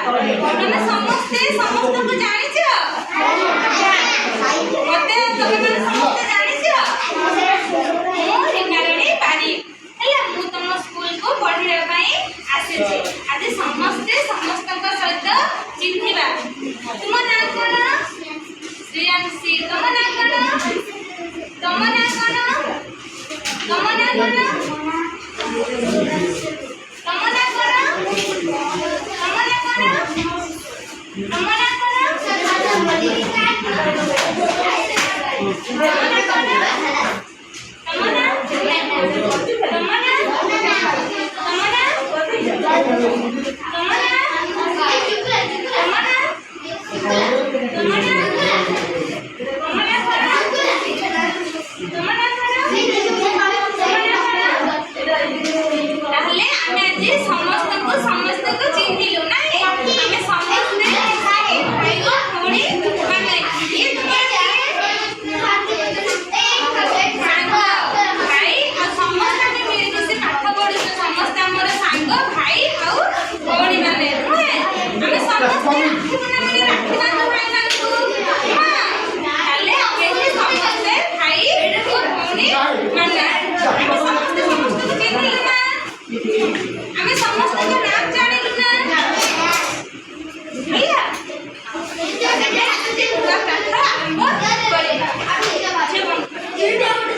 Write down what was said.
तमे समस्ते समस्त को जानि छ मते तमे माने समस्ते जानि छ मो हेमारणी पारी हला मु तम स्कूल को पढिया पई आसे छी आज समस्ते समस्त को सहित चिन्हिबा तुम नाम कोन श्रेयांशी तुम नाम कोन तुम नाम कोन तुम नाम कोन भाई